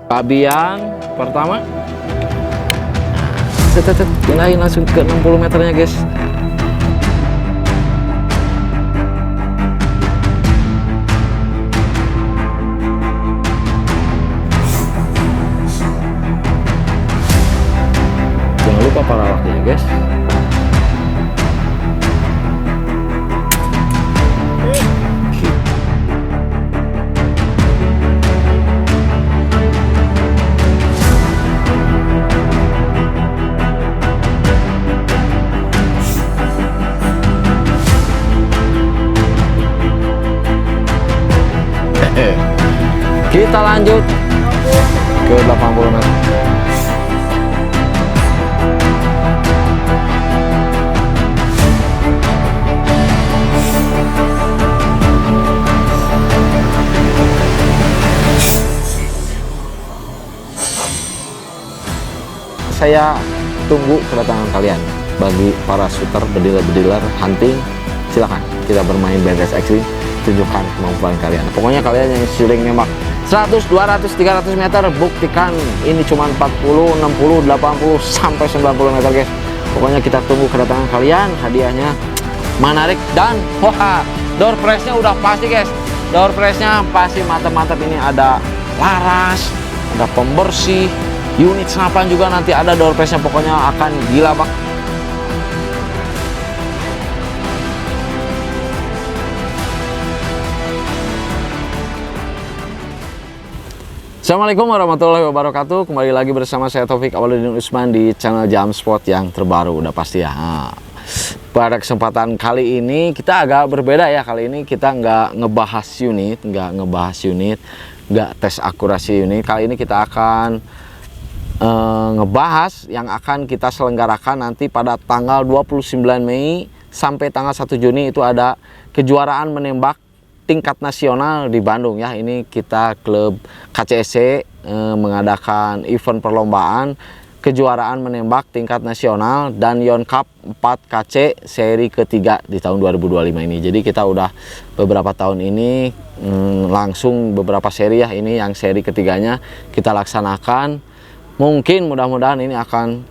Babi yang pertama. Pindahin langsung ke 60 meternya guys. Jangan lupa paralaknya guys. Kita lanjut ke 80 meter. Saya tunggu kedatangan kalian. Bagi para shooter, bediler hunting, silakan kita bermain BNRS Extreme. Tunjukkan kemampuan kalian. Pokoknya kalian yang sering nembak 100, 200, 300 meter, buktikan ini cuma 40, 60, 80, sampai 90 meter guys. Pokoknya kita tunggu kedatangan kalian. Hadiahnya menarik dan wah, door prize-nya udah pasti guys. Door prize-nya pasti mantap-mantap. Ini ada laras, ada pembersih, unit senapan juga nanti ada door prize-nya. Pokoknya akan gila banget. Assalamualaikum warahmatullahi wabarakatuh. Kembali lagi bersama saya Taufik Awaludin Usman di channel Jam Sport yang terbaru, udah pasti ya. Pada kesempatan kali ini kita agak berbeda ya. Kali ini kita nggak ngebahas unit, nggak tes akurasi unit. Kali ini kita akan ngebahas yang akan kita selenggarakan nanti pada tanggal 29 Mei sampai tanggal 1 Juni. Itu ada kejuaraan menembak tingkat nasional di Bandung ya. Ini kita klub KCSC mengadakan event perlombaan kejuaraan menembak tingkat nasional dan Yon Cup 4KC seri ketiga di tahun 2025 ini. Jadi kita udah beberapa tahun ini langsung beberapa seri ya. Ini yang seri ketiganya kita laksanakan. Mungkin mudah-mudahan ini akan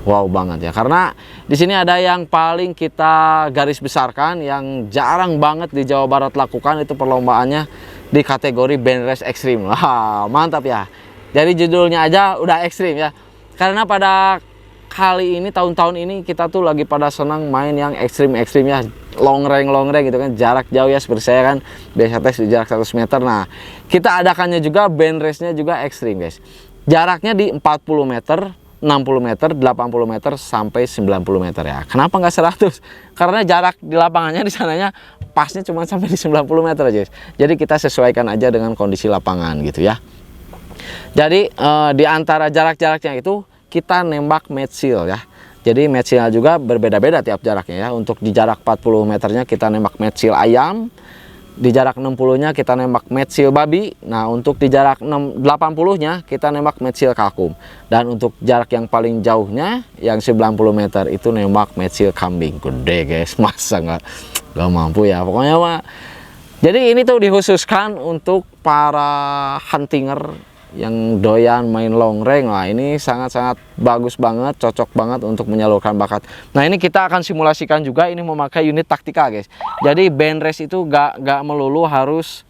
wow banget ya, karena di sini ada yang paling kita garis besarkan, yang jarang banget di Jawa Barat lakukan, itu perlombaannya di kategori BNRS Extreme. Wah, mantap ya. Dari judulnya aja udah ekstrim ya. Karena pada kali ini, tahun-tahun ini kita tuh lagi pada senang main yang ekstrim-ekstrim ya, long range gitu kan, jarak jauh ya. Seperti saya kan biasa tes di jarak 100 meter. Nah, kita adakannya juga BNRS-nya juga ekstrim guys. Jaraknya di 40 meter, 60 meter, 80 meter, sampai 90 meter ya. Kenapa nggak 100? Karena jarak di lapangannya di sananya pasnya cuma sampai di 90 meter aja. Jadi kita sesuaikan aja dengan kondisi lapangan gitu ya. Jadi di antara jarak-jaraknya itu kita nembak match seal ya. Jadi match seal juga berbeda-beda tiap jaraknya ya. Untuk di jarak 40 meternya kita nembak match seal ayam. Di jarak 60-nya kita nembak match seal babi. Nah, untuk di jarak 80-nya kita nembak match seal kalkun. Dan untuk jarak yang paling jauhnya yang 90 meter itu nembak match seal kambing. Gede guys, masa nggak mampu ya. Pokoknya mah. Jadi ini tuh dikhususkan untuk para huntinger yang doyan main long range. Nah, ini sangat-sangat bagus banget, cocok banget untuk menyalurkan bakat. Nah, ini kita akan simulasikan juga, ini memakai unit taktikal guys. Jadi BNRS itu gak melulu harus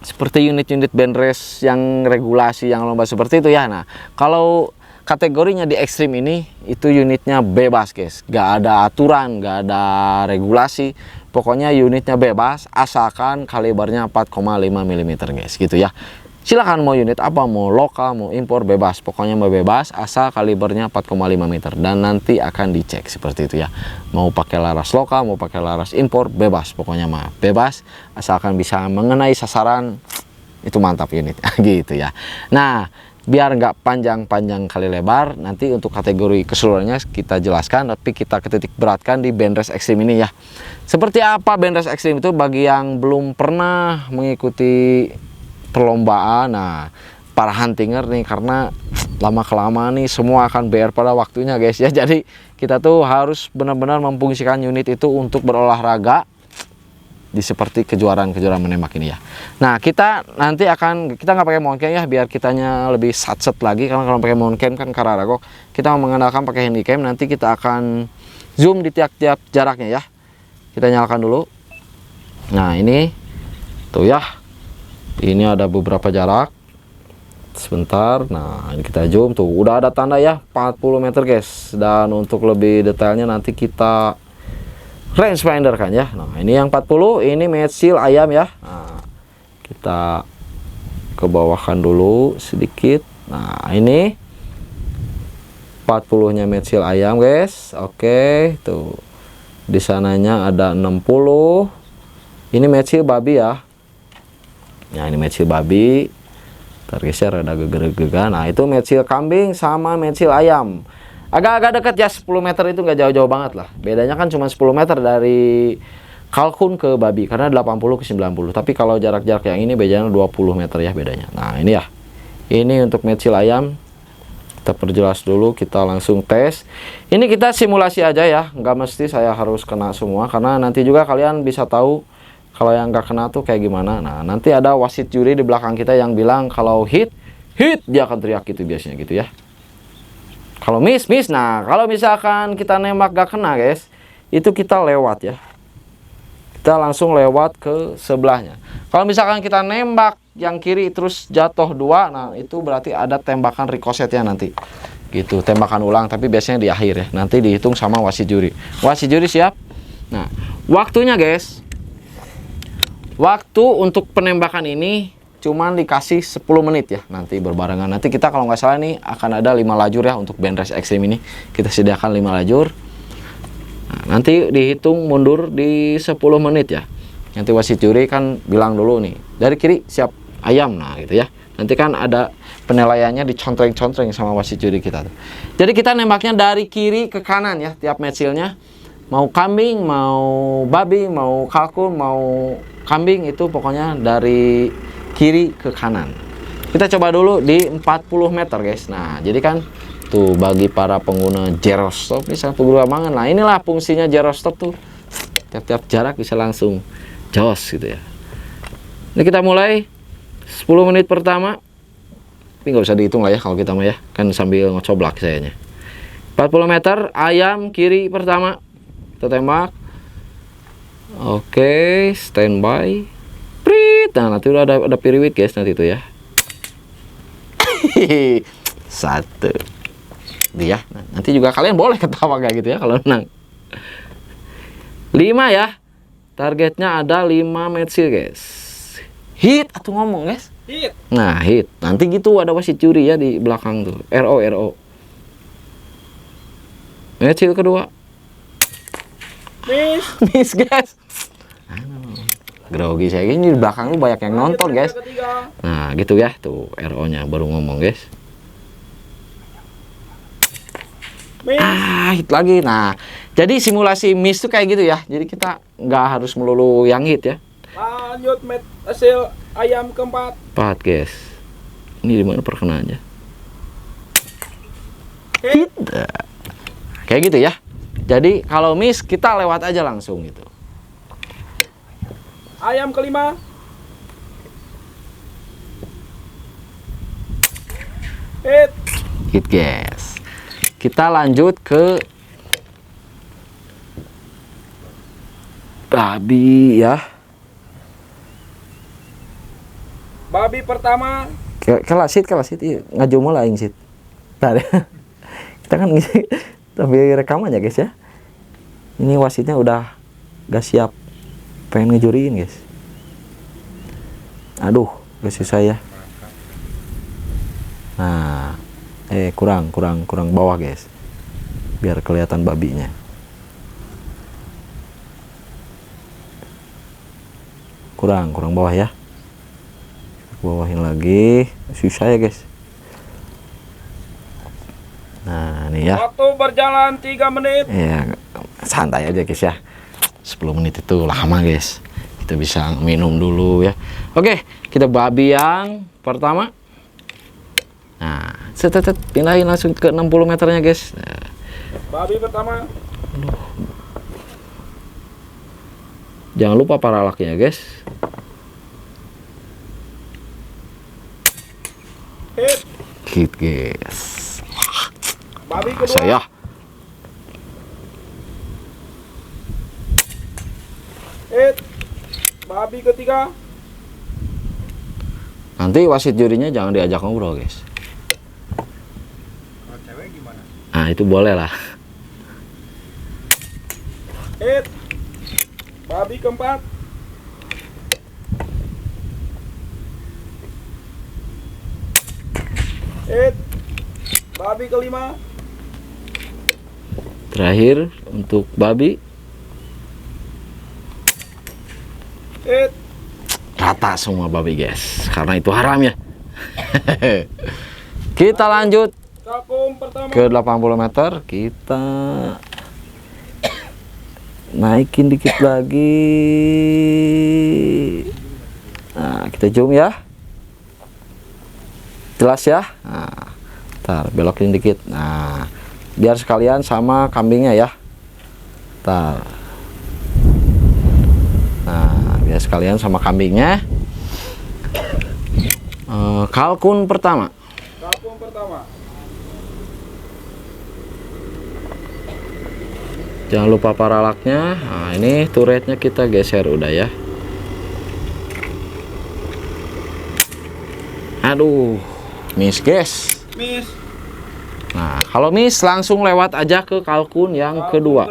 seperti unit-unit BNRS yang regulasi, yang lomba seperti itu ya. Nah, kalau kategorinya di ekstrim ini itu unitnya bebas guys, gak ada aturan, gak ada regulasi. Pokoknya unitnya bebas asalkan kalibernya 4,5 mm guys gitu ya. Silahkan mau unit apa, mau lokal, mau impor, bebas. Pokoknya mau bebas asal kalibernya 4,5 meter. Dan nanti akan dicek seperti itu ya. Mau pakai laras lokal, mau pakai laras impor, bebas. Pokoknya mah bebas asalkan bisa mengenai sasaran, itu mantap unit gitu ya. Nah, biar nggak panjang-panjang kali lebar, nanti untuk kategori keseluruhannya kita jelaskan, tapi kita ketitik beratkan di BNRS Extreme ini ya. Seperti apa BNRS Extreme itu bagi yang belum pernah mengikuti perlombaan. Nah, para huntinger nih, karena lama-kelamaan nih semua akan BR pada waktunya guys ya. Jadi kita tuh harus benar-benar memfungsikan unit itu untuk berolahraga di seperti kejuaraan-kejuaraan menembak ini ya. Nah, kita nanti kita nggak pakai mount cam ya, biar kitanya lebih satset lagi, karena kalau pakai mount cam kan kararagok. Kita mengandalkan pakai handycam. Nanti kita akan zoom di tiap-tiap jaraknya ya. Kita nyalakan dulu. Nah, ini tuh ya, ini ada beberapa jarak. Sebentar, nah ini kita zoom tuh, udah ada tanda ya 40 meter guys. Dan untuk lebih detailnya nanti kita rangefinder kan ya. Nah, ini yang 40, ini metsil ayam ya. Nah, kita ke bawahkan dulu sedikit. Nah, ini 40 nya metsil ayam guys. Oke, tuh di sananya ada 60. Ini metsil babi ya. Nah, ini metsil babi. Tergeser ada geger-geger. Nah, itu metsil kambing sama metsil ayam. Agak-agak dekat ya, 10 meter itu nggak jauh-jauh banget lah. Bedanya kan cuma 10 meter dari kalkun ke babi, karena 80 ke 90. Tapi kalau jarak-jarak yang ini bedanya 20 meter ya bedanya. Nah, ini ya. Ini untuk metsil ayam. Kita perjelas dulu, kita langsung tes. Ini kita simulasi aja ya, nggak mesti saya harus kena semua, karena nanti juga kalian bisa tahu kalau yang nggak kena tuh kayak gimana. Nah, nanti ada wasit juri di belakang kita yang bilang kalau hit, dia akan teriak gitu biasanya gitu ya. Kalau miss. Nah, kalau misalkan kita nembak gak kena guys, itu kita lewat ya. Kita langsung lewat ke sebelahnya. Kalau misalkan kita nembak yang kiri terus jatuh 2, nah itu berarti ada tembakan ricochet ya nanti. Gitu, tembakan ulang, tapi biasanya di akhir ya. Nanti dihitung sama wasit juri. Wasit juri siap. Nah, waktunya guys. Waktu untuk penembakan ini cuman dikasih 10 menit ya, nanti berbarengan. Nanti kita kalau nggak salah nih akan ada 5 lajur ya untuk band race ekstrim ini. Kita sediakan 5 lajur. Nah, nanti dihitung mundur di 10 menit ya. Nanti wasit juri kan bilang dulu nih, dari kiri siap ayam, nah gitu ya. Nanti kan ada penilaiannya dicontreng-contreng sama wasit juri kita tuh. Jadi kita nembaknya dari kiri ke kanan ya, tiap metsilnya. Mau kambing, mau babi, mau kalkun, mau kambing, itu pokoknya dari kiri ke kanan. Kita coba dulu di 40 meter guys. Nah, jadi kan tuh bagi para pengguna gyrostop ini sangat berguna. Nah, inilah fungsinya gyrostop tuh. Tiap-tiap jarak bisa langsung jos gitu ya. Ini kita mulai 10 menit pertama. Tapi nggak usah dihitung lah ya kalau kita mah ya. Kan sambil ngocoblak sayanya. 40 meter, ayam kiri pertama. Kita tembak. Oke, standby. Prit. Nah, nanti udah ada piriwit guys nanti itu ya. Satu. Dia. Nah, nanti juga kalian boleh ketawa kayak gitu ya kalau menang. 5 ya. Targetnya ada 5 metsil guys. Hit atau ngomong guys. Hit. Nah, hit. Nanti gitu ada wasit juri ya di belakang tuh. RO. Metsil kedua. Miss guys. Grogi saya ini di belakang lu banyak yang nonton guys. Nah gitu ya, tuh RO nya baru ngomong guys. Hit lagi. Nah, jadi simulasi miss tuh kayak gitu ya. Jadi kita nggak harus melulu yang hit ya. Lanjut hasil ayam keempat. 4 guys. Ini dimana perkenaannya? Hit. Kayak gitu ya. Jadi kalau miss kita lewat aja langsung gitu. Ayam kelima. Hit guys. Kita lanjut ke babi ya. Babi pertama. Kalah sit iya. Ngajumu lah aing sit. Nah, kita kan tapi rekamannya guys ya. Ini wasitnya udah gak siap, pengen ngejuriin guys. Aduh, gak susah ya. Nah, kurang bawah guys, biar kelihatan babinya. Kurang bawah ya. Bawahin lagi, susah ya guys. Nah, nih ya. Waktu berjalan 3 menit. Ya, santai aja guys ya. 10 menit itu lama guys. Kita bisa minum dulu ya. Oke, kita babi yang pertama. Nah, pindahin langsung ke 60 meternya guys. Nah. Babi pertama. Jangan lupa paralaknya guys. Hit. Hit guys. Babi kedua. Saya. Hit. Babi ketiga. Nanti wasit jurinya jangan diajak ngobrol guys. Kalau cewek gimana? Nah itu boleh lah. Hit. Babi keempat. Hit. Babi kelima. Terakhir untuk babi. Hit. Rata semua babi guys, karena itu haram ya. Kita lanjut Kalkun pertama. ke 80 meter. Kita naikin dikit lagi. Nah, kita zoom ya. Jelas ya. Nah, ntar belokin dikit. Nah, biar sekalian sama kambingnya ya. Ntar. Nah, biar sekalian sama kambingnya. Kalkun pertama. Kalkun pertama. Jangan lupa paralaknya. Nah, ini turretnya kita geser udah ya. Aduh, miss guys. Miss. Nah, kalau miss langsung lewat aja ke kalkun yang kedua.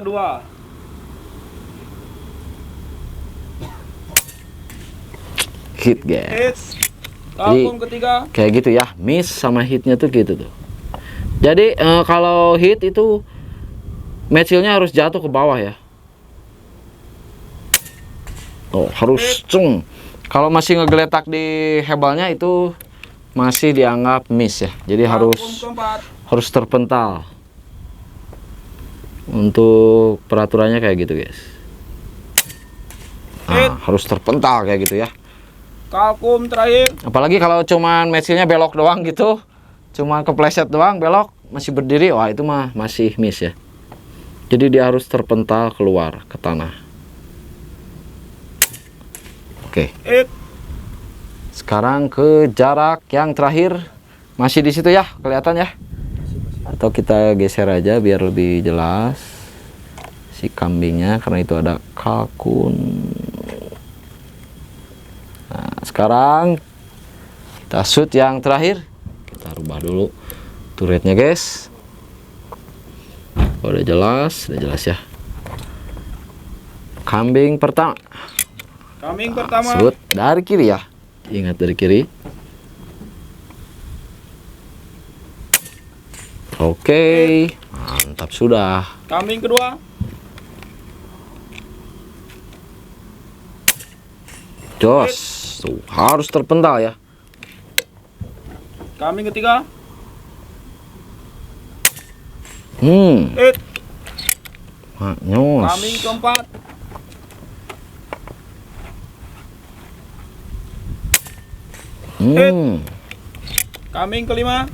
Hit guys. Hit. Kalkun ketiga. Kayak gitu ya, miss sama hitnya tuh gitu tuh. Jadi kalau hit itu matchilnya harus jatuh ke bawah ya. Oh, harus cung. Kalau masih ngegeletak di hebelnya itu masih dianggap miss ya. Jadi Kalkun harus keempat. terpental. Untuk peraturannya kayak gitu guys. Hit. Nah, harus terpental kayak gitu ya. Kalkun terakhir. Apalagi kalau cuman matchilnya belok doang gitu, cuman kepleset doang belok, masih berdiri, wah itu mah masih miss ya. Jadi dia harus terpental keluar ke tanah. Oke. Hit. Sekarang ke jarak yang terakhir, masih di situ ya, kelihatan ya. Atau kita geser aja biar lebih jelas si kambingnya, karena itu ada kalkun. Nah, sekarang kita shoot yang terakhir. Kita rubah dulu turretnya guys. Udah jelas ya. Kambing pertama. Kambing pertama. Shoot dari kiri ya. Ingat dari kiri. Oke, mantap sudah. Kambing kedua. Jos, tuh harus terpental ya. Kambing ketiga. Nyos. Kambing keempat. Kambing kelima.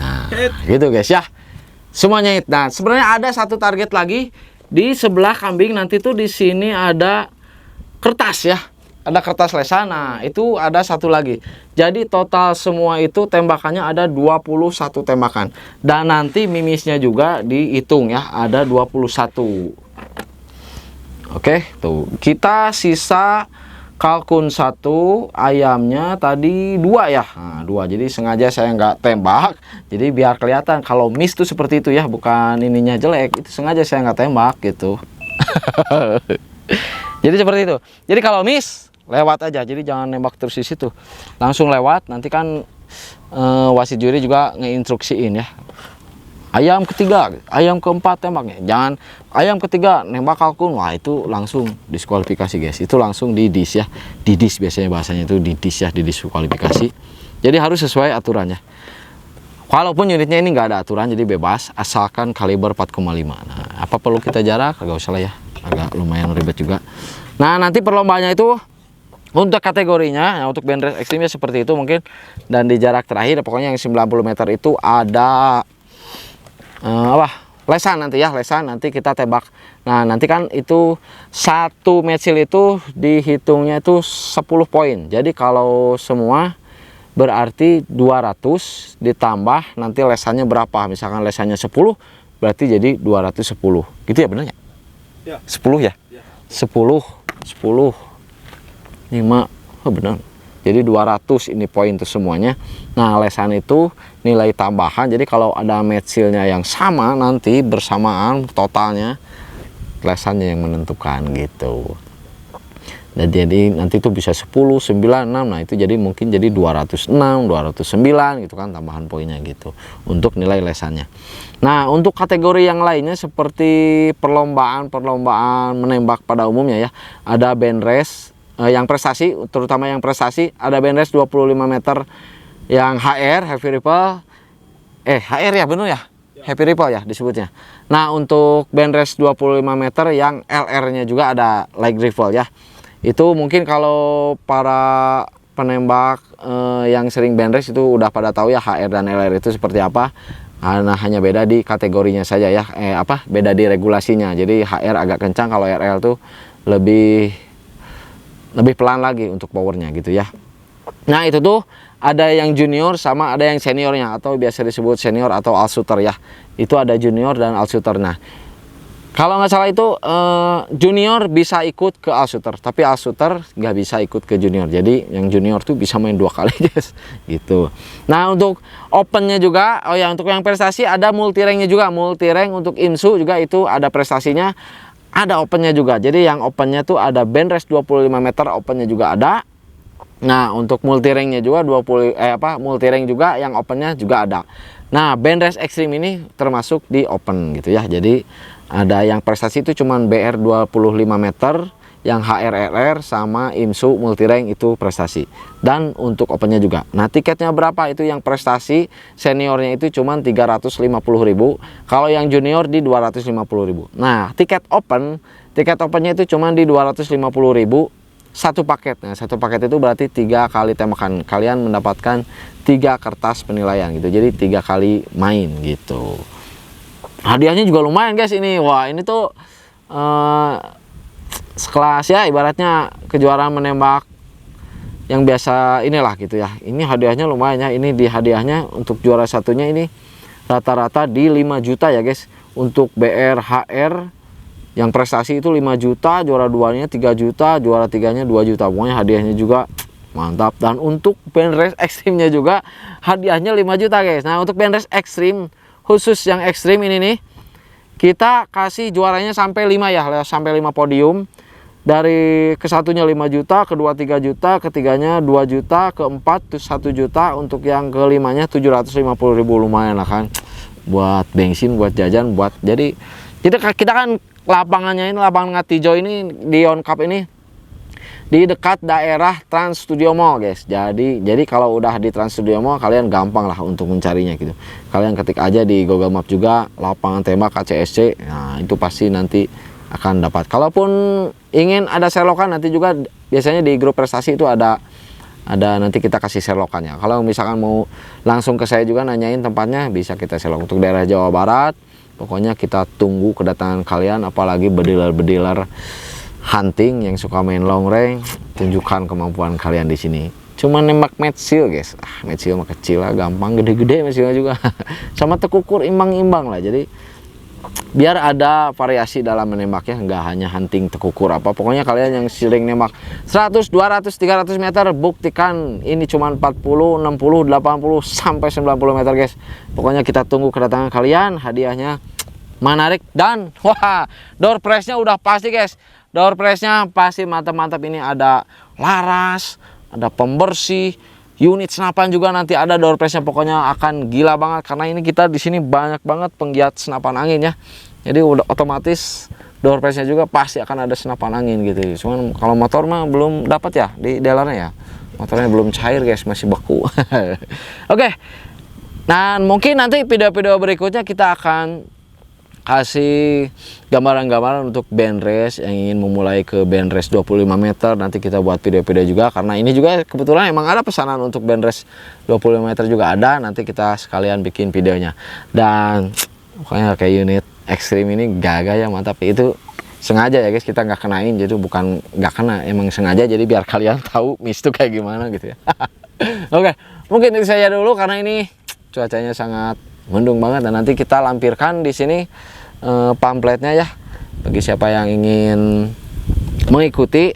Nah, gitu guys ya. Semuanya hit. Nah, sebenarnya ada satu target lagi di sebelah kambing nanti tuh di sini ada kertas ya. Ada kertas lesan. Nah, itu ada satu lagi. Jadi total semua itu tembakannya ada 21 tembakan. Dan nanti mimisnya juga dihitung ya, ada 21. Oke, tuh. Kita sisa kalkun 1, ayamnya tadi 2 ya. Nah, 2. Jadi sengaja saya nggak tembak. Jadi biar kelihatan kalau miss tuh seperti itu ya, bukan ininya jelek. Itu sengaja saya nggak tembak gitu. Jadi seperti itu. Jadi kalau miss lewat aja. Jadi jangan nembak terus di situ. Langsung lewat. Nanti kan wasit juri juga ngeinstruksiin ya. Ayam ketiga, ayam keempat tembaknya. Jangan ayam ketiga nembak kalkun. Wah, itu langsung diskualifikasi guys. Itu langsung didis ya. Didis biasanya bahasanya itu didis ya, didiskualifikasi. Jadi harus sesuai aturannya. Walaupun unitnya ini nggak ada aturan, jadi bebas asalkan kaliber 4,5. Nah, apa perlu kita jarak? Agak usah lah ya. Agak lumayan ribet juga. Nah, nanti perlombaannya itu untuk kategorinya, untuk band race ekstrimnya seperti itu mungkin. Dan di jarak terakhir, pokoknya yang 90 meter itu ada lesan nanti ya, lesan nanti kita tembak. Nah nanti kan itu satu match seal itu dihitungnya itu 10 poin. Jadi kalau semua berarti 200 ditambah nanti lesannya berapa. Misalkan lesannya 10 berarti jadi 210 gitu ya, bener ya? Ya. 10 ya? Ya. 10 5, oh benar. Jadi 200 ini poin tuh semuanya. Nah lesan itu nilai tambahan. Jadi kalau ada match seal-nya yang sama nanti bersamaan totalnya, lesannya yang menentukan gitu. Dan jadi nanti itu bisa 10, 9, 6. Nah itu jadi mungkin jadi 206, 209 gitu kan tambahan poinnya gitu untuk nilai lesannya. Nah untuk kategori yang lainnya seperti perlombaan menembak pada umumnya ya, ada band race yang prestasi, terutama yang prestasi ada band race 25 meter yang HR, heavy rifle, HR ya bener ya? Heavy rifle ya disebutnya. Nah untuk band race 25 meter yang LR-nya juga ada light rifle ya. Itu mungkin kalau para penembak yang sering band race itu udah pada tahu ya HR dan LR itu seperti apa. Nah, hanya beda di kategorinya saja ya, beda di regulasinya. Jadi HR agak kencang, kalau RL tuh lebih pelan lagi untuk powernya gitu ya. Nah itu tuh ada yang junior sama ada yang seniornya, atau biasa disebut senior atau all shooter ya. Itu ada junior dan all shooter. Nah kalau nggak salah itu junior bisa ikut ke all shooter, tapi all shooter nggak bisa ikut ke junior. Jadi yang junior tuh bisa main 2 kali guys gitu. Nah untuk opennya juga, oh ya untuk yang prestasi ada multi ranknya juga. Multi rank untuk IMSU juga itu ada prestasinya, ada opennya juga. Jadi yang opennya tuh ada band race 25 meter, opennya juga ada. Nah untuk multi ranknya juga multi rank juga yang opennya juga ada. Nah band race ekstrim ini termasuk di open gitu ya. Jadi ada yang prestasi itu cuman BR 25 meter, yang HRRR sama IMSU multi rank itu prestasi. Dan untuk opennya juga. Nah tiketnya berapa itu yang prestasi, seniornya itu cuman 350.000. Kalau yang junior di 250.000. Nah tiket opennya itu cuman di 250.000 satu paket. Nah satu paket itu berarti 3 kali tembakan. Kalian mendapatkan 3 kertas penilaian gitu. Jadi 3 kali main gitu. Hadiahnya juga lumayan guys ini. Wah ini tuh sekelas ya, ibaratnya kejuaraan menembak yang biasa inilah gitu ya. Ini hadiahnya lumayan ya. Ini di hadiahnya untuk juara satunya ini rata-rata di 5 juta ya guys. Untuk BR HR yang prestasi itu 5 juta, juara 2-nya 3 juta, juara 3-nya 2 juta. Pokoknya hadiahnya juga mantap. Dan untuk band race ekstrimnya juga hadiahnya 5 juta guys. Nah untuk band race ekstrim, khusus yang ekstrim ini nih, kita kasih juaranya sampai 5 ya, sampai 5 podium. Dari kesatunya 5 juta, kedua 3 juta, ketiganya 2 juta, keempat 1 juta, untuk yang kelimanya 750.000. Lumayan lah kan, buat bensin, buat jajan, buat jadi kita kan lapangannya ini, lapangan Ngatijo ini di On Cup ini di dekat daerah Trans Studio Mall guys. Jadi kalau udah di Trans Studio Mall kalian gampang lah untuk mencarinya gitu. Kalian ketik aja di Google Map juga lapangan tembak KCSC. Nah itu pasti nanti akan dapat. Kalaupun ingin ada selokan nanti juga biasanya di grup prestasi itu ada nanti kita kasih selokannya. Kalau misalkan mau langsung ke saya juga nanyain tempatnya, bisa kita selok. Untuk daerah Jawa Barat pokoknya kita tunggu kedatangan kalian, apalagi bediler hunting yang suka main long range, tunjukkan kemampuan kalian di sini. Cuma nembak match seal guys. Match seal mah kecil lah, gampang, gede-gede match seal juga. Sama tekukur imbang-imbang lah. Jadi biar ada variasi dalam menembaknya, nggak hanya hunting tekukur apa. Pokoknya kalian yang sering nembak 100, 200, 300 meter, buktikan ini cuma 40, 60, 80 sampai 90 meter guys. Pokoknya kita tunggu kedatangan kalian, hadiahnya menarik. Dan wah, door prize-nya udah pasti guys. Door prize-nya pasti mantap-mantap. Ini ada laras, ada pembersih, unit senapan juga nanti ada. Door prize-nya pokoknya akan gila banget, karena ini kita di sini banyak banget penggiat senapan angin ya. Jadi udah otomatis door prize-nya juga pasti akan ada senapan angin gitu. Cuman kalau motor mah belum dapat ya di dealernya ya. Motornya belum cair guys, masih beku. Oke. Nah, mungkin nanti video-video berikutnya kita akan kasih gambaran-gambaran untuk band race yang ingin memulai ke band race 25 meter. Nanti kita buat video-video juga, karena ini juga kebetulan emang ada pesanan untuk band race 25 meter juga ada. Nanti kita sekalian bikin videonya. Dan pokoknya kayak unit ekstrim ini gagah ya, mantap. Itu sengaja ya guys, kita nggak kenain, jadi bukan nggak kena, emang sengaja jadi biar kalian tahu mist tuh kayak gimana gitu ya. Oke, mungkin itu saja dulu karena ini cuacanya sangat mendung banget, dan nanti kita lampirkan di sini pamfletnya ya bagi siapa yang ingin mengikuti.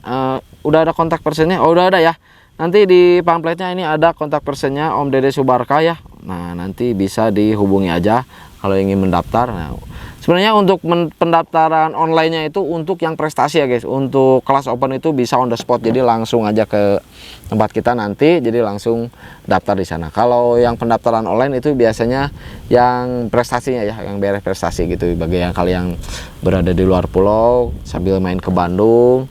Udah ada kontak personnya? Oh, udah ada ya. Nanti di pamfletnya ini ada kontak personnya Om Dede Subarka ya. Nah, nanti bisa dihubungi aja kalau ingin mendaftar. Nah, sebenarnya untuk pendaftaran online-nya itu untuk yang prestasi ya guys. Untuk kelas open itu bisa on the spot, jadi langsung aja ke tempat kita nanti, jadi langsung daftar di sana. Kalau yang pendaftaran online itu biasanya yang prestasinya ya, yang beres prestasi gitu. Bagi yang kalian berada di luar pulau sambil main ke Bandung,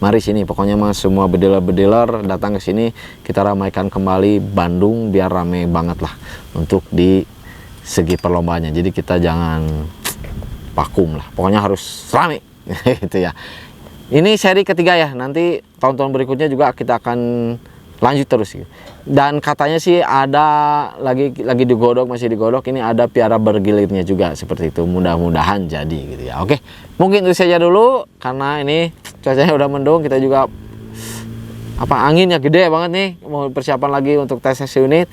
mari sini, pokoknya mas semua bediler-bediler datang ke sini, kita ramaikan kembali Bandung biar rame banget lah untuk di segi perlombanya. Jadi kita jangan vakum lah, pokoknya harus rame gitu ya. Ini seri ketiga ya, nanti tahun-tahun berikutnya juga kita akan lanjut terus gitu. Dan katanya sih ada lagi digodok, masih digodok, ini ada piara bergilirnya juga seperti itu, mudah-mudahan jadi gitu ya. Oke, mungkin itu saja dulu karena ini cuacanya udah mendung, kita juga anginnya gede banget nih, mau persiapan lagi untuk tes unit.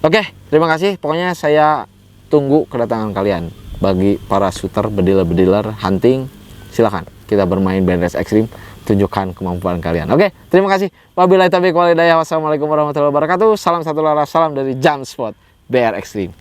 Oke, terima kasih, pokoknya saya tunggu kedatangan kalian. Bagi para shooter, bediler hunting, silahkan kita bermain BNRS Extreme, tunjukkan kemampuan kalian. Oke, terima kasih. Wabillahi taufiq wal hidayah. Wassalamualaikum warahmatullahi wabarakatuh. Salam satu laras, salam dari Jump Spot BR Extreme.